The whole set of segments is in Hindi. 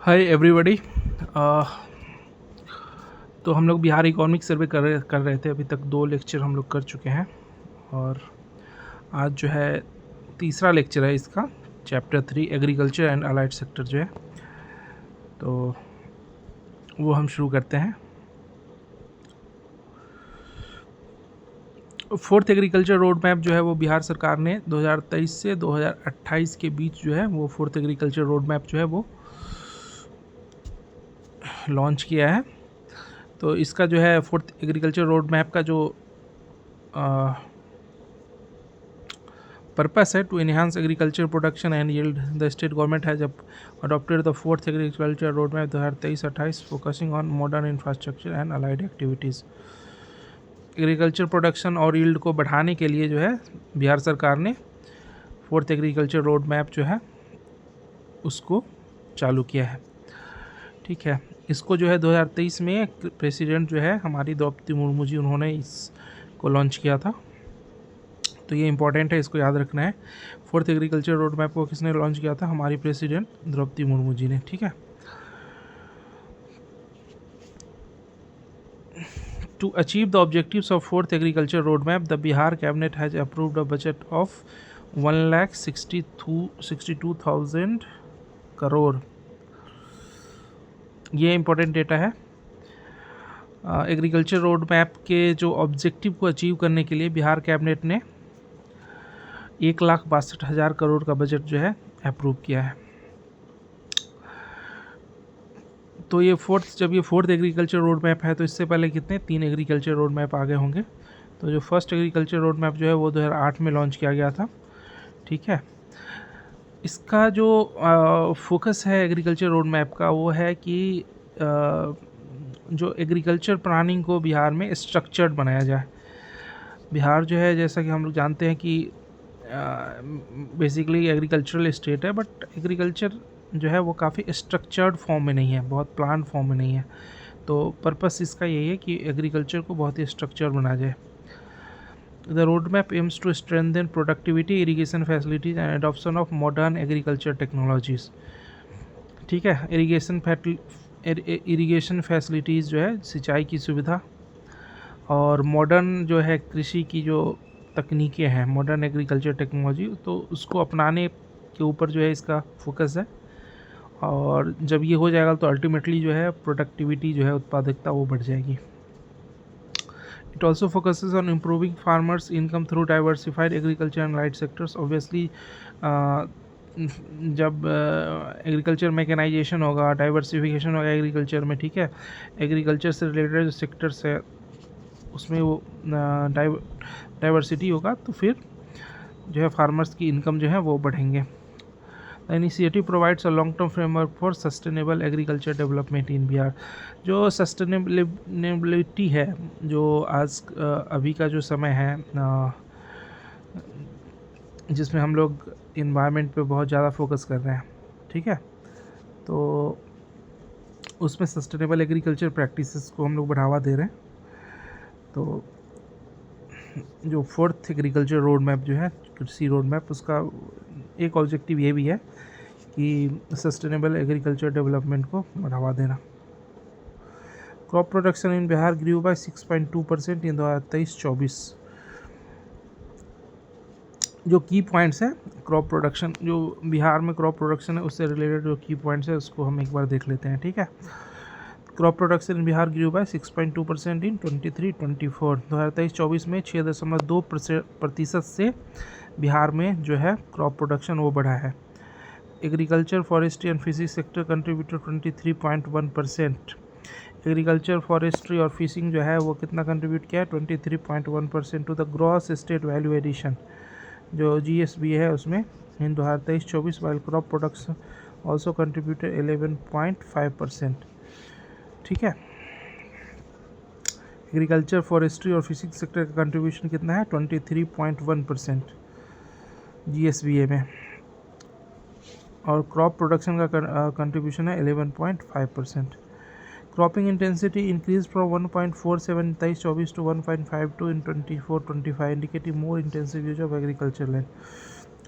Hi everybody. तो हम लोग बिहार इकोनॉमिक सर्वे कर रहे थे। अभी तक 2 लेक्चर हम लोग कर चुके हैं और आज जो है तीसरा लेक्चर है इसका, chapter 3 agriculture and allied sector जो है, तो वो हम शुरू करते हैं। फोर्थ एग्रीकल्चर रोड मैप जो है वो बिहार सरकार ने 2023 से 2028 के बीच जो है वो फोर्थ एग्रीकल्चर रोड मैप जो है वो लॉन्च किया है। तो इसका जो है फोर्थ एग्रीकल्चर रोड मैप का जो पर्पस है, to enhance agriculture production and yield, the state government has adopted the fourth agriculture road map 2023-28 focusing on modern infrastructure and allied activities. Agriculture production और यील्ड को बढ़ाने के लिए जो है बिहार सरकार ने फोर्थ एग्रीकल्चर रोड मैप जो है उसको चालू किया है। ठीक है, इसको जो है 2023 में प्रेसिडेंट जो है हमारी द्रौपदी मुर्मू जी, उन्होंने इसको लॉन्च किया था। तो ये इंपॉर्टेंट है, इसको याद रखना है। फोर्थ एग्रीकल्चर रोड मैप को किसने लॉन्च किया था? हमारी प्रेसिडेंट द्रौपदी मुर्मू जी ने। ठीक है, to achieve the objectives of fourth agriculture road map, the Bihar cabinet has approved a budget of 1,62,000 crore. ये इंपॉर्टेंट डेटा है। एग्रीकल्चर रोड मैप के जो ऑब्जेक्टिव को अचीव करने के लिए बिहार कैबिनेट ने 1,62,000 करोड़ का बजट जो है अप्रूव किया है। तो ये जब ये फोर्थ एग्रीकल्चर रोड मैप है, तो इससे पहले कितने 3 एग्रीकल्चर रोड मैप आगे होंगे। तो जो फर्स्ट एग्रीकल्चर रोड मैप जो है वो 2008 में लॉन्च किया गया था। ठीक है, इसका जो फोकस है एग्रीकल्चर रोड मैप का, वो है कि जो एग्रीकल्चर प्लानिंग को बिहार में स्ट्रक्चर्ड बनाया जाए। बिहार जो है, जैसा कि हम लोग जानते हैं कि बेसिकली एग्रीकल्चरल स्टेट है, बट एग्रीकल्चर जो है वो काफ़ी स्ट्रक्चर्ड फॉर्म में नहीं है, बहुत प्लान फॉर्म में नहीं है। तो पर्पस इसका यही है कि एग्रीकल्चर को बहुत ही स्ट्रक्चर बनाया जाए। The road map aims to strengthen productivity, irrigation facilities and adoption of modern agriculture technologies. ठीक है, इरीगेशन फैसिलिटीज़ जो है, सिंचाई की सुविधा, और मॉडर्न जो है कृषि की जो तकनीकें हैं, मॉडर्न एग्रीकल्चर टेक्नोलॉजी, तो उसको अपनाने के ऊपर जो है इसका फोकस है। और जब ये हो जाएगा तो अल्टीमेटली जो है प्रोडक्टिविटी जो है, उत्पादकता, वो बढ़ जाएगी। It also focuses on improving farmers income through diversified agriculture and light sectors. Obviously जब एग्रीकल्चर मैकेनाइजेशन होगा, डाइवर्सिफिकेशन होगा एग्रीकल्चर में, ठीक है, एग्रीकल्चर से रिलेटेड जो सेक्टर्स है उसमें वो डाइवर्सिटी होगा, तो फिर जो है फार्मर्स की इनकम जो है वो बढ़ेंगे। The initiative provides a long term framework for sustainable agriculture development in Bihar. जो सस्टेनेबिलिटी है, जो आज अभी का जो समय है, जिसमें हम लोग इन्वायरमेंट पे बहुत ज़्यादा फोकस कर रहे हैं, ठीक है, तो उसमें सस्टेनेबल एग्रीकल्चर प्रैक्टिसेस को हम लोग बढ़ावा दे रहे हैं। तो जो फोर्थ एग्रीकल्चर रोड मैप जो है, कृषि रोड मैप, उसका एक ऑब्जेक्टिव ये भी है कि सस्टेनेबल एग्रीकल्चर डेवलपमेंट को बढ़ावा देना। Crop production in Bihar grew by 6.2% इन 2023-24। जो की पॉइंट्स हैं क्रॉप प्रोडक्शन, जो बिहार में क्रॉप प्रोडक्शन है उससे रिलेटेड जो की पॉइंट्स है उसको हम एक बार देख लेते हैं। ठीक है, crop production in Bihar grew by 6.2% इन 23-24। 2023-24 में 6.2% से बिहार में जो है क्रॉप प्रोडक्शन वो बढ़ा है। Agriculture, forestry and fishing sector contributed 23.1%। Agriculture, forestry और फिशिंग जो है वो कितना कंट्रीब्यूट किया है? 23.1% to the gross state value addition, जो GSB है उसमें in 2023-24, while crop production also contributed 11.5%। ठीक है, एग्रीकल्चर, फॉरेस्ट्री और फिशिंग सेक्टर का कंट्रीब्यूशन कितना है? 23.1% GSBA में, और क्रॉप प्रोडक्शन का कंट्रीब्यूशन है 11.5%। Cropping intensity increase from 1.47 in 23-24 to 1.52 in 24-25, indicative more intensive use of agriculture land.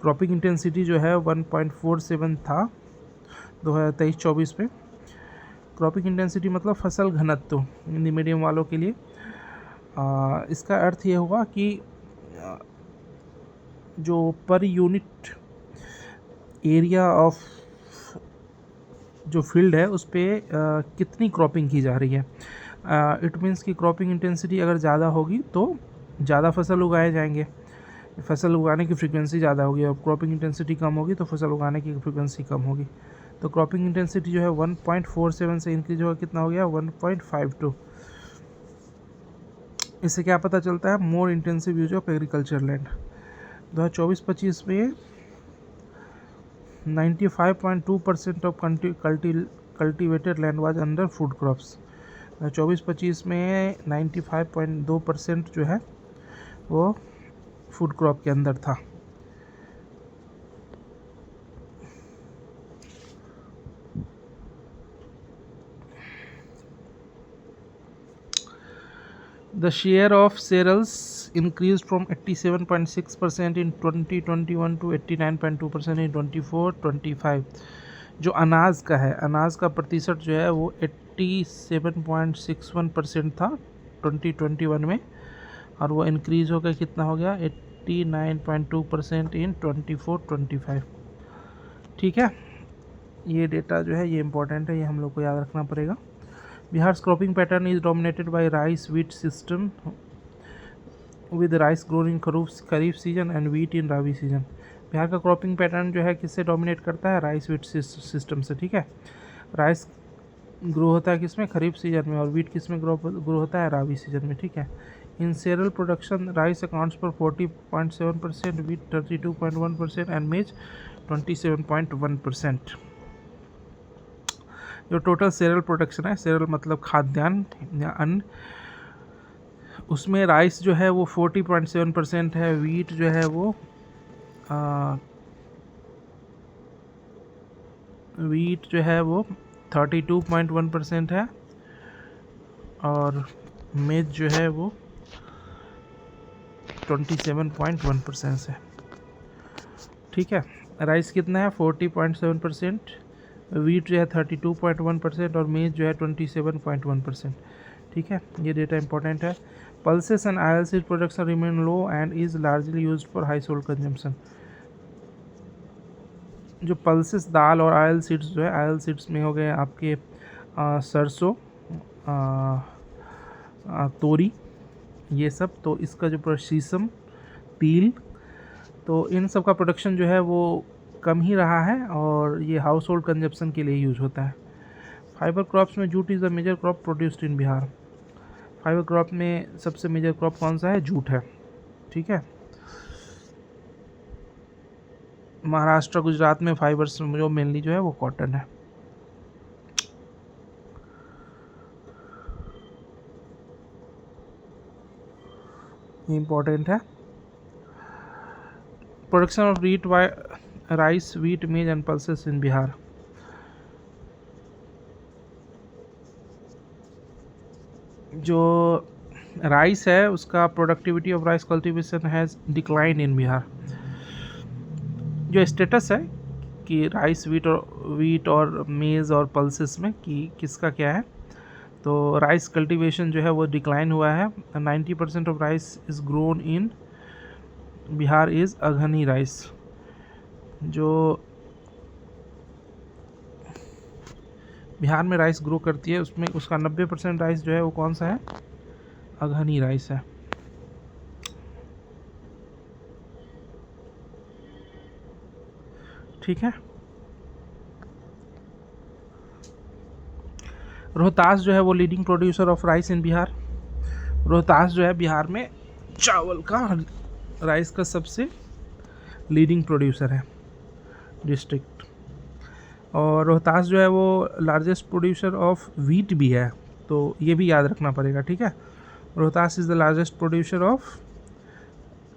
Cropping intensity जो है 1.47 था 2023-24 पे। क्रॉपिंग इंटेंसिटी मतलब फसल घनत्व हिंदी मीडियम वालों के लिए। इसका अर्थ ये हुआ कि जो पर यूनिट एरिया ऑफ जो फील्ड है उस पर कितनी क्रॉपिंग की जा रही है। इट मीन्स कि क्रॉपिंग इंटेंसिटी अगर ज़्यादा होगी तो ज़्यादा फसल उगाए जाएंगे, फसल उगाने की फ्रीक्वेंसी ज़्यादा होगी, और क्रॉपिंग इंटेंसिटी कम होगी तो फसल उगाने की फ्रीक्वेंसी कम होगी। तो क्रॉपिंग इंटेंसिटी जो है 1.47 से इंक्रीज होगा, कितना हो गया 1.52। इससे क्या पता चलता है, more intensive use of agriculture land. 2024-25 में 95.2% of cultivated land was under food crops. 24-25 में 95.2% जो है वो फूड क्रॉप के अंदर था। The share of cereals increased from 87.6% in 2021 to 89.2% in 24-25। जो अनाज का है, अनाज का प्रतिशत जो है वो 87.61% था 2021 में, और वो इंक्रीज़ होकर कितना हो गया 89.2% इन 24-25। ठीक है, ये डेटा जो है ये इम्पोर्टेंट है, ये हम लोग को याद रखना पड़ेगा। Bihar cropping pattern is dominated by rice wheat system with rice grown in kharif season and wheat in rabi season. Bihar का क्रॉपिंग पैटर्न जो है किससे डोमिनेट करता है, राइस वीट सिस्टम से। ठीक है, राइस ग्रो होता है किसमें, खरीफ सीजन में, और वीट किसमें ग्रो होता है, राबी सीजन में। ठीक है, इन सेरल प्रोडक्शन राइस अकाउंट्स पर 40.7%, वीट 32.1% एंड मेज 27.1%। जो टोटल सेरल प्रोडक्शन है, सेरल मतलब खाद्यान्न या अन्न, उसमें राइस जो है वो 40.7% है, वीट जो है वो वीट जो है वो 32.1% है, और मेज जो है वो 27.1% से। ठीक है, राइस कितना है 40.7%, वीट जो है 32.1% और मेज जो है 27.1%। ठीक है, ये डेटा इंपॉर्टेंट है। Pulses and oil seed production remain low and is largely used for high sold consumption. जो पल्सेस दाल और आयल सीड्स जो है, आयल सीड्स में हो गए आपके सरसों, तोरी, ये सब। तो इसका जो शीशम, तिल, तो इन सब का प्रोडक्शन जो है वो कम ही रहा है, और ये हाउस होल्ड कंजप्शन के लिए यूज होता है। फाइबर क्रॉप्स में jute is the major crop produced in Bihar. Fibre crop में सबसे मेजर क्रॉप कौन सा है, जूट है। ठीक है, महाराष्ट्र गुजरात में फाइबर्स जो मेनली जो है वो कॉटन है। इम्पोर्टेंट है। Production of wheat, rice, wheat, मेज एंड पल्सेस इन बिहार। जो राइस है उसका productivity of rice cultivation has decline in Bihar. जो स्टेटस है कि राइस, वीट और मेज़ और पल्सेस में कि किसका क्या है, तो राइस कल्टीवेशन जो है वो डिक्लाइन हुआ है। 90% of rice is grown in Bihar is aghani rice. जो बिहार में राइस ग्रो करती है उसमें उसका 90% राइस जो है वो कौन सा है, अघनी राइस है। ठीक है, रोहतास जो है वो लीडिंग प्रोड्यूसर ऑफ राइस इन बिहार। रोहतास जो है बिहार में चावल का, राइस का सबसे लीडिंग प्रोड्यूसर है डिस्ट्रिक्ट। और रोहतास जो है वो लार्जेस्ट प्रोड्यूसर ऑफ वीट भी है, तो ये भी याद रखना पड़ेगा। ठीक है, Rohtas is the largest producer of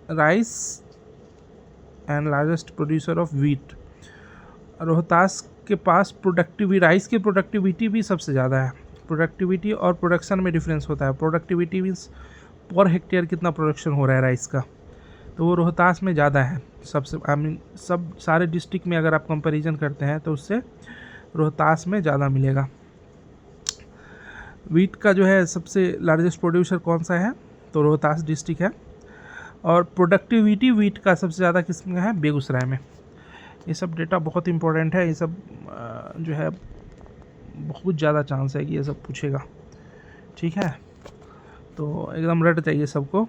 rice and largest producer of wheat. Rohtas के पास राइस की प्रोडक्टिविटी भी सबसे ज़्यादा है। प्रोडक्टिविटी और प्रोडक्शन में डिफरेंस होता है। प्रोडक्टिविटी मीन्स पर हेक्टेयर कितना प्रोडक्शन हो रहा है राइस का, तो वो रोहतास में ज़्यादा है सबसे। सब सारे डिस्ट्रिक्ट में अगर आप कंपैरिजन करते हैं तो उससे रोहतास में ज़्यादा मिलेगा। वीट का जो है सबसे लार्जेस्ट प्रोड्यूसर कौन सा है, तो रोहतास डिस्ट्रिक्ट है। और प्रोडक्टिविटी वीट का सबसे ज़्यादा किस में है, बेगूसराय में। ये सब डेटा बहुत इंपॉर्टेंट है, ये सब जो है बहुत ज़्यादा चांस है कि ये सब पूछेगा, ठीक है। तो एकदम रट चाहिए सबको,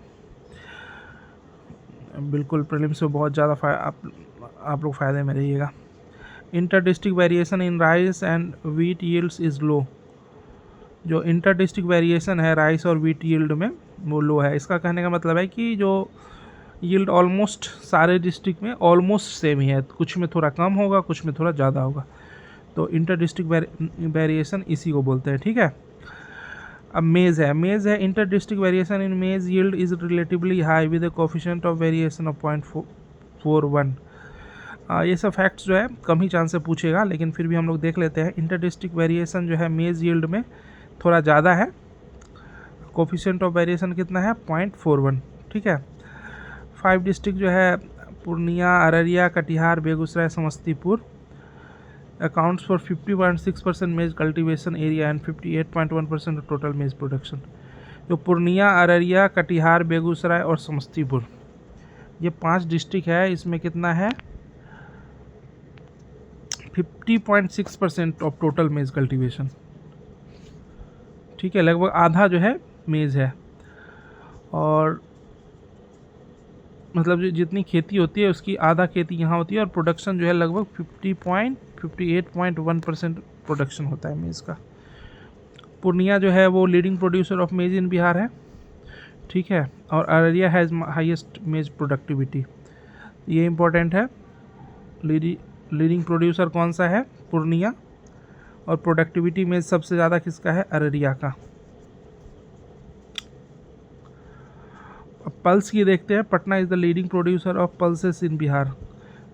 बिल्कुल प्रीलिम्स में बहुत ज़्यादा आप लोग फ़ायदे में रहिएगा। Inter district variation in rice and wheat yields is low. जो इंटर डिस्ट्रिक्ट वेरिएशन है राइस और वीट यील्ड में वो लो है। इसका कहने का मतलब है कि जो यील्ड ऑलमोस्ट सारे डिस्ट्रिक्ट में ऑलमोस्ट सेम ही है, कुछ में थोड़ा कम होगा, कुछ में थोड़ा ज़्यादा होगा। तो इंटर डिस्ट्रिक्ट वेरिएशन इसी को बोलते हैं, ठीक है। अब मेज़ है इंटर डिस्ट्रिक्ट वेरिएशन इन मेज़ yield is relatively high with A coefficient of variation of 0.41। ये सब फैक्ट्स जो है कम ही चांस से पूछेगा, लेकिन फिर भी हम लोग देख लेते हैं। इंटर डिस्ट्रिक्ट वेरिएशन जो है मेज़ यील्ड में थोड़ा ज़्यादा है, कोफिशिएंट ऑफ वेरिएशन कितना है, 0.41, ठीक है। 5 डिस्ट्रिक्ट जो है पूर्णिया, अररिया, कटिहार, बेगूसराय, समस्तीपुर अकाउंट्स फॉर 50.6% मेज cultivation area and 58.1% of total मेज प्रोडक्शन। जो पूर्णिया, अररिया, कटिहार, बेगूसराय और समस्तीपुर, ये 5 डिस्ट्रिक्ट है, इसमें कितना है, 50.6% ऑफ टोटल मेज कल्टीवेशन, ठीक है। लगभग आधा जो है मेज़ है, और मतलब जितनी खेती होती है उसकी आधा खेती यहाँ होती है, और प्रोडक्शन जो है लगभग 58.1% प्रोडक्शन होता है मेज़ का। पूर्णिया जो है वो लीडिंग प्रोड्यूसर ऑफ मेज इन बिहार है, ठीक है। और अररिया हैज़ हाईएस्ट मेज प्रोडक्टिविटी, ये इम्पोर्टेंट है। लीडिंग प्रोड्यूसर कौन सा है, पूर्णिया, और प्रोडक्टिविटी में सबसे ज़्यादा किसका है, अररिया का। अब पल्स की देखते हैं। Patna is the leading producer of pulses in Bihar.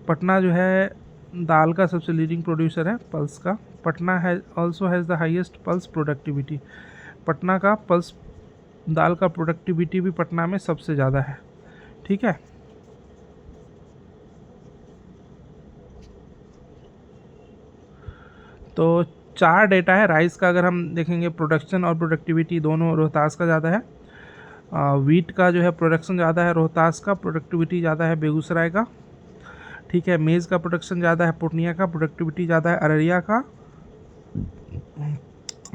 Patna जो है दाल का सबसे लीडिंग प्रोड्यूसर है, पल्स का। पटना है also has the highest pulse productivity. Patna का पल्स दाल का प्रोडक्टिविटी भी पटना में सबसे ज़्यादा है, ठीक है। तो 4 डेटा है राइस का। अगर हम देखेंगे प्रोडक्शन और प्रोडक्टिविटी दोनों रोहतास का ज़्यादा है। वीट का जो है प्रोडक्शन ज़्यादा है रोहतास का, प्रोडक्टिविटी ज़्यादा है बेगूसराय का, ठीक है। मेज़ का प्रोडक्शन ज़्यादा है पूर्णिया का, प्रोडक्टिविटी ज़्यादा है अररिया का,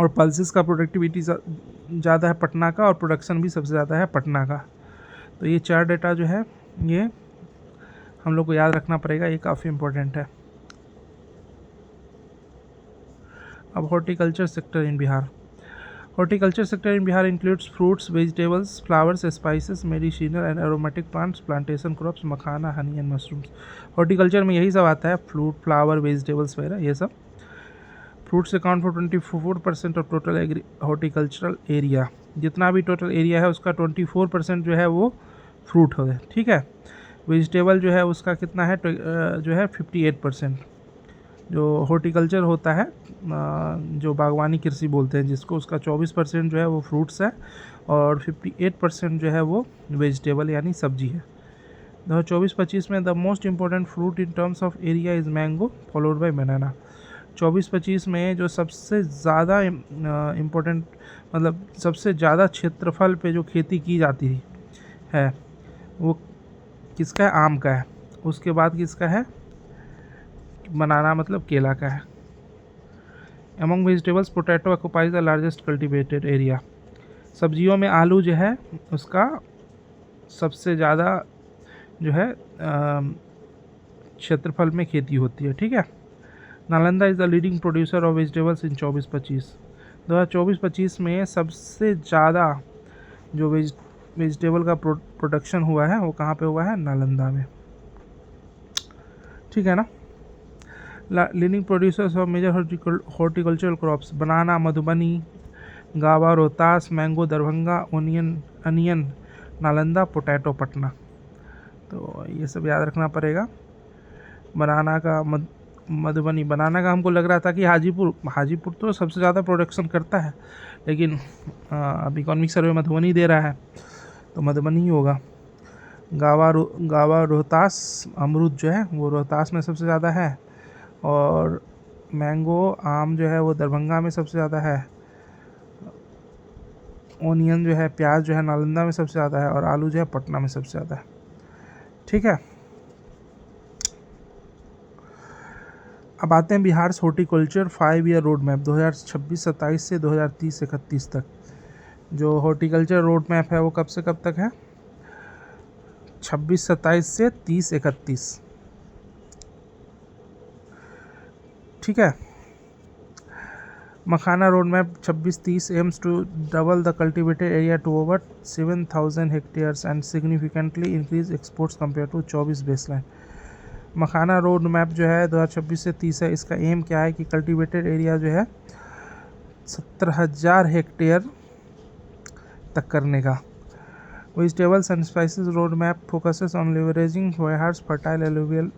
और पल्सेस का प्रोडक्टिविटी ज़्यादा है पटना का, और प्रोडक्शन भी सबसे ज़्यादा है पटना का। तो ये 4 डेटा जो है ये हम लोग को याद रखना पड़ेगा, ये काफ़ी इम्पोर्टेंट है। अब horticulture sector in Bihar. Horticulture sector in Bihar includes fruits, vegetables, flowers, spices, medicinal and aromatic plants, plantation crops, makhana, honey and mushrooms। Horticulture में यही सब आता है, फ्रूट, फ्लावर, वेजिटेबल्स वगैरह ये सब। Fruits account for 24% of total horticultural area. जितना भी टोटल एरिया है उसका 24% जो है वो फ्रूट है, ठीक है। वेजिटेबल जो है उसका कितना है, जो है 58%। जो हॉर्टिकल्चर होता है, जो बागवानी कृषि बोलते हैं जिसको, उसका 24% जो है वो फ्रूट्स है, और 58% जो है वो वेजिटेबल यानी सब्जी है। 2024-25 में the most important fruit in terms of area is mango followed by banana. 24-25 में जो सबसे ज़्यादा इम्पोर्टेंट, मतलब सबसे ज़्यादा क्षेत्रफल पे जो खेती की जाती है वो किसका है, आम का है। उसके बाद किसका है, बनाना मतलब केला का है। Among vegetables potato occupies the largest cultivated area. सब्जियों में आलू जो है उसका सबसे ज़्यादा जो है क्षेत्रफल में खेती होती है, ठीक है। Nalanda is the leading producer of vegetables in 24-25। 2024-25 में सबसे ज़्यादा जो वेजिटेबल का प्रोडक्शन हुआ है वो कहाँ पे हुआ है, नालंदा में, ठीक है ना। Leading producers of major horticultural crops, banana Madhubani, guava Rohtas, mango Darbhanga, onion Nalanda, potato Patna. तो ये सब याद रखना पड़ेगा। बनाना का मधुबनी, बनाना का हमको लग रहा था कि हाजीपुर तो सबसे ज़्यादा प्रोडक्शन करता है, लेकिन अब इकोनॉमिक सर्वे मधुबनी दे रहा है तो मधुबनी ही होगा। गावा रोहतास, अमरूद जो है वो रोहतास में सबसे ज़्यादा है, और मैंगो आम जो है वो दरभंगा में सबसे ज़्यादा है, ओनियन जो है प्याज जो है नालंदा में सबसे ज़्यादा है, और आलू जो है पटना में सबसे ज़्यादा है। ठीक है, अब आते हैं Bihar horticulture 5 year road map 2026-27 से 2030-31 तक। जो हॉर्टिकल्चर रोड मैप है वो कब से कब तक है? 26-27 से 30-31। ठीक है, makhana road map 26-30 aims to double the cultivated area to over 7,000 hectares and significantly increase exports compare to 24 baseline. Makhana road map जो है 2026 से 30 है, इसका एम क्या है कि कल्टिवेटेड एरिया जो है 70,000 हेक्टेयर तक करने का। Vegetables and spices road map focuses on leveraging Bihar's fertile alluvial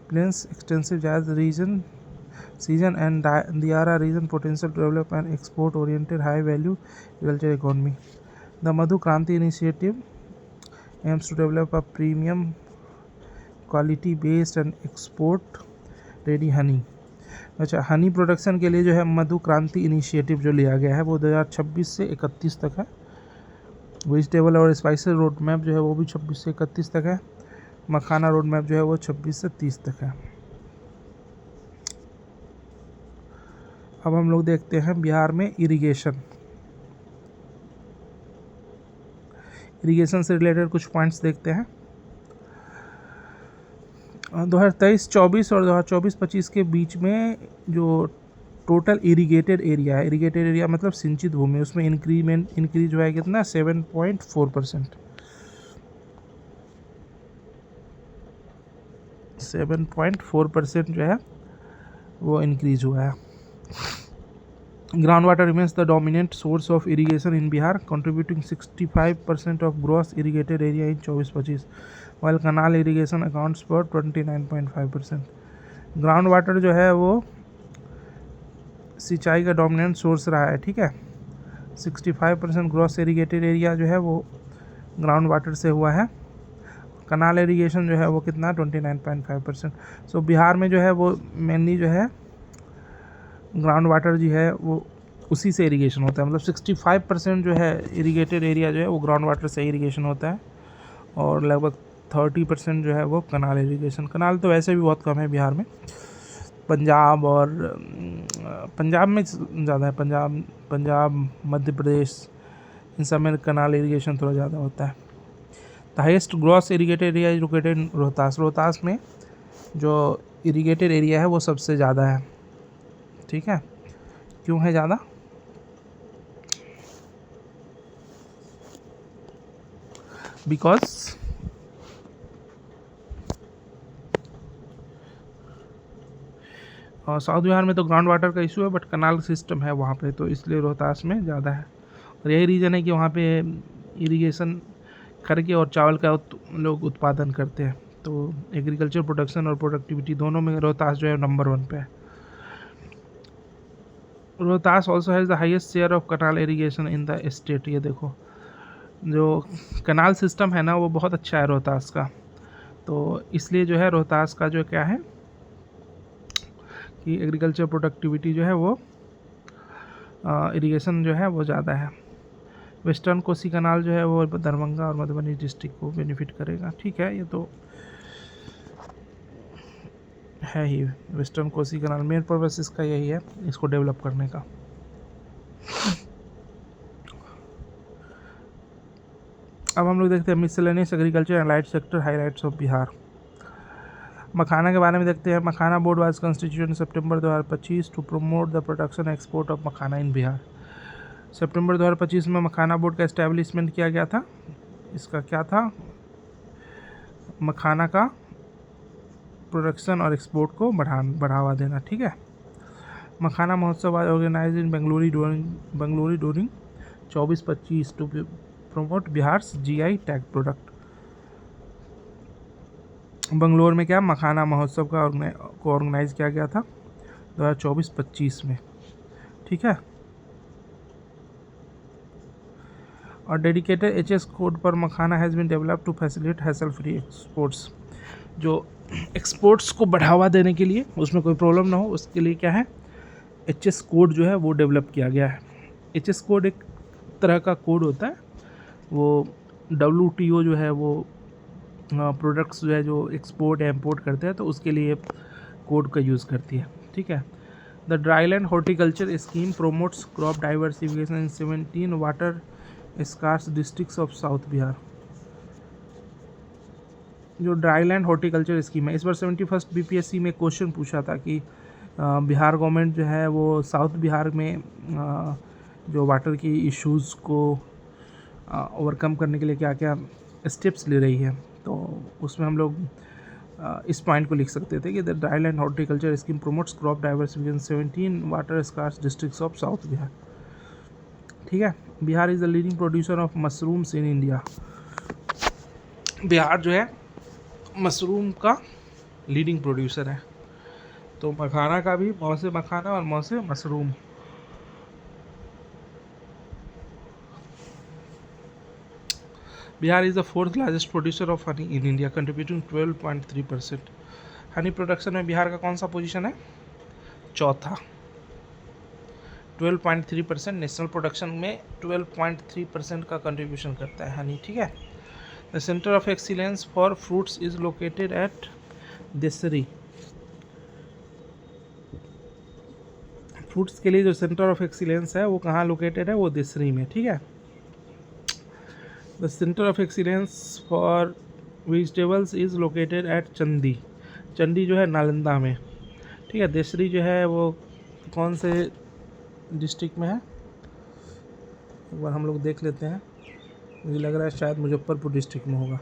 plains extensive zaid region season and diara region potential to develop and export oriented high value agriculture economy. The Madhu Kranti initiative aims to develop a premium quality based and export ready honey. अच्छा, हनी प्रोडक्शन के लिए जो है मधु क्रांति इनिशिएटिव जो लिया गया है वो 2026 से 31 तक है। वेजिटेबल और स्पाइसेस रोड मैप जो है वो भी 26 से 31 तक है। मखाना रोड मैप जो है वो 26 से 30 तक है। अब हम लोग देखते हैं बिहार में इरिगेशन से रिलेटेड कुछ पॉइंट्स देखते हैं। 2023-24 और 2024-25 के बीच में जो टोटल इरिगेटेड एरिया मतलब सिंचित भूमि, उसमें इंक्रीज हुआ है कितना? 7.4%। 7.4% जो है वो इंक्रीज हुआ है। Ground water remains the dominant source of irrigation in Bihar, contributing 65% of gross irrigated area in 24-25, while canal irrigation accounts for 29.5%। Ground water जो है वो सिंचाई का डोमिनेंट सोर्स रहा है। ठीक है, 65% ग्रॉस इरिगेटेड एरिया जो है वो ग्राउंड वाटर से हुआ है। कनाल इरिगेशन जो है वो कितना? 29.5%। सो बिहार में जो है वो मेनली जो है ग्राउंड वाटर जो है वो उसी से इरिगेशन होता है, मतलब 65% जो है इरिगेटेड एरिया जो है वो ग्राउंड वाटर से इरिगेशन होता है, और लगभग 30% जो है वो कनाल इरिगेशन। कनाल तो वैसे भी बहुत कम है बिहार में, पंजाब में ज़्यादा है। पंजाब मध्य प्रदेश इन सब में कनाल इरिगेशन थोड़ा ज़्यादा होता है। The highest gross irrigated area is located in Rohtas में जो इरिगेटेड एरिया है वो सबसे ज़्यादा है। ठीक है, क्यों है ज़्यादा? बिकॉज साउथ बिहार में तो ग्राउंड वाटर का इशू है, बट कनाल सिस्टम है वहाँ पे, तो इसलिए रोहतास में ज़्यादा है। और यही रीज़न है कि वहाँ पे इरिगेशन करके और चावल का लोग उत्पादन करते हैं, तो एग्रीकल्चर प्रोडक्शन और प्रोडक्टिविटी दोनों में रोहतास जो है नंबर 1 पे है। Rohtas also has the highest share of canal irrigation in the state. ये देखो, जो कनाल सिस्टम है ना वो बहुत अच्छा है रोहतास का, तो इसलिए जो है रोहतास का जो क्या है कि एग्रीकल्चर प्रोडक्टिविटी जो है वो इरिगेशन जो है वो ज़्यादा है। वेस्टर्न कोसी कनाल जो है वो दरभंगा और मधुबनी डिस्ट्रिक्ट को बेनिफिट करेगा। ठीक है, ये तो है ही। वेस्टर्न कोसी कनाल मेन पर्पस इसका यही है, इसको डेवलप करने का। अब हम लोग देखते हैं miscellaneous agriculture and light sector highlights of Bihar. Makhana के बारे में देखते हैं। Makhana board was constituted September 2025 to promote the production export of makhana in Bihar. सितंबर 2025 में मखाना बोर्ड का एस्टेब्लिशमेंट किया गया था। इसका क्या था? मखाना का प्रोडक्शन और एक्सपोर्ट को बढ़ावा देना। ठीक है, मखाना महोत्सव आज organise in Bengaluru during 24-25 to promote Bihar GI tag product. Bangalore में क्या मखाना महोत्सव को ऑर्गेनाइज किया गया था 2024-25 में। ठीक है, और डेडिकेटेड HS कोड पर makhana has been developed to facilitate hassle free exports. जो एक्सपोर्ट्स को बढ़ावा देने के लिए, उसमें कोई प्रॉब्लम ना हो, उसके लिए क्या है, HS कोड जो है वो डेवलप किया गया है। HS कोड एक तरह का कोड होता है, वो WTO जो है वो प्रोडक्ट्स जो है जो एक्सपोर्ट या इम्पोर्ट करते हैं तो उसके लिए कोड का यूज़ करती है, ठीक है। The dryland horticulture scheme promotes crop diversification in 17 water scarce districts of south Bihar. जो ड्राईलैंड हॉर्टिकल्चर स्कीम है, इस बार 71st BPSC में क्वेश्चन पूछा था कि बिहार गवर्नमेंट जो है वो साउथ बिहार में जो वाटर की इश्यूज़ को ओवरकम करने के लिए क्या क्या स्टेप्स ले रही है, तो उसमें हम लोग इस पॉइंट को लिख सकते थे कि the dryland horticulture scheme promotes crop diversification 17 water scarce districts of south Bihar, ठीक है। Bihar is the leading producer of mushrooms in India. Bihar जो है मशरूम का लीडिंग प्रोड्यूसर है, तो मखाना का भी, मौ से मखाना और मौ से mushroom. Bihar is the 4th largest producer of honey in India contributing 12.3%। Honey production में बिहार का कौन सा पोजीशन है, चौथा, 12.3%। नेशनल प्रोडक्शन में 12.3% का कंट्रीब्यूशन करता है हनी, ठीक है। The centre of excellence for fruits is located at Desari. Fruits के लिए जो सेंटर ऑफ एक्सीलेंस है वो कहाँ लोकेटेड है, वो देसरी में, ठीक है। The centre of excellence for vegetables is located at चंदी। चंडी जो है नालंदा में, ठीक है। देसरी जो है वो कौन से डिस्ट्रिक्ट में है, एक बार हम लोग देख लेते हैं। मुझे लग रहा है शायद मुजफ्फरपुर डिस्ट्रिक्ट में होगा।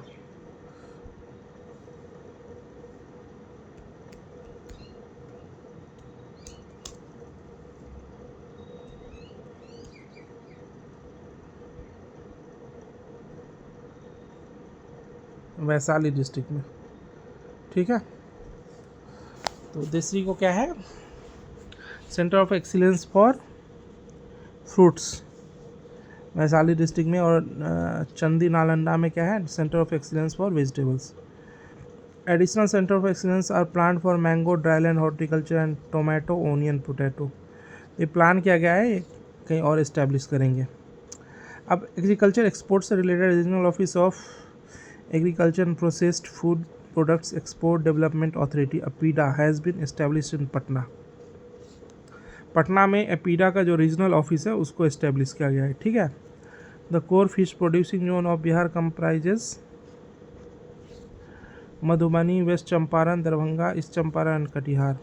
वैशाली डिस्ट्रिक्ट में, ठीक है। तो देसरी को क्या है, centre of excellence for fruits Vaishali district में, और चंदी नालंदा में क्या है, centre of excellence for vegetables. Additional centre of excellence are plan for mango, dryland horticulture and tomato, onion, potato. ये प्लान किया गया है, कहीं और इस्टेब्लिश करेंगे। अब एग्रीकल्चर एक्सपोर्ट से related regional office of agriculture and processed food products export development authority APEDA has been establish in Patna. Patna में अपीडा का जो रीजनल ऑफिस है उसको एस्टेब्लिश किया गया है, ठीक है। The core fish producing zone of Bihar comprises Madhubani, west Champaran, Darbhanga, east Champaran, Katihar.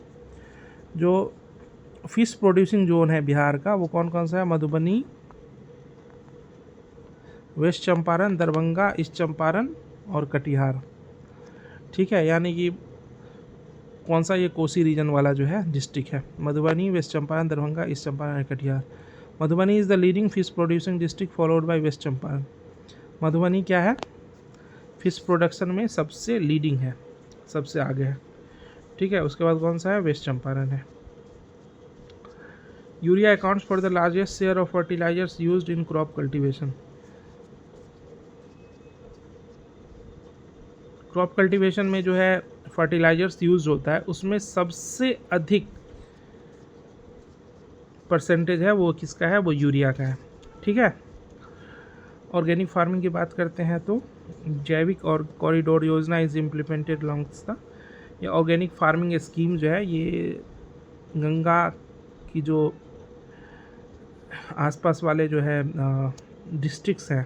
जो फिश प्रोड्यूसिंग जोन है बिहार का वो कौन कौन सा है, मधुबनी, वेस्ट चंपारण, दरभंगा, ईस्ट चंपारण और कटिहार, ठीक है। यानी कि कौन सा, ये कोसी रीजन वाला जो है डिस्ट्रिक्ट है, मधुबनी, वेस्ट चंपारण, दरभंगा, ईस्ट चंपारण और Katihar. Madhubani is the leading fish producing district followed by west Champaran. Madhubani क्या है, फिश प्रोडक्शन में सबसे लीडिंग है, सबसे आगे है, ठीक है। उसके बाद कौन सा है, वेस्ट चंपारण है। Urea accounts for the largest share of fertilisers used in crop cultivation. Crop cultivation में जो है फर्टिलाइजर्स यूज होता है उसमें सबसे अधिक परसेंटेज है वो किसका है, वो यूरिया का है, ठीक है। ऑर्गेनिक फार्मिंग की बात करते हैं तो जैविक और कॉरिडोर योजना इज इम्प्लीमेंटेड लॉन्ग्स था। ये ऑर्गेनिक फार्मिंग स्कीम जो है ये गंगा की जो आसपास वाले जो है डिस्ट्रिक्ट्स हैं,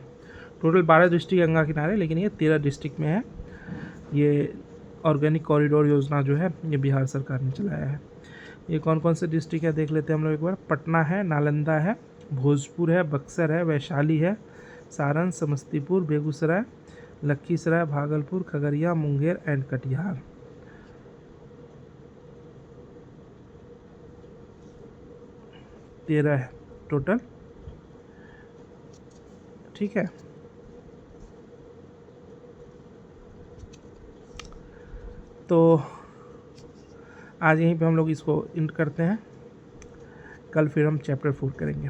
टोटल 12 डिस्ट्रिक्ट गंगा किनारे, लेकिन ये 13 डिस्ट्रिक्ट में है। ये ऑर्गेनिक कॉरिडोर योजना जो है ये बिहार सरकार ने चलाया है। ये कौन कौन से डिस्ट्रिक्ट है देख लेते हैं हम लोग एक बार। पटना है, नालंदा है, भोजपुर है, बक्सर है, वैशाली है, सारण, समस्तीपुर, बेगूसराय, लखीसराय, भागलपुर, खगड़िया, मुंगेर एंड कटिहार। तेरह है टोटल, ठीक है। तो आज यहीं पे हम लोग इसको एंड करते हैं, कल फिर हम चैप्टर 4 करेंगे।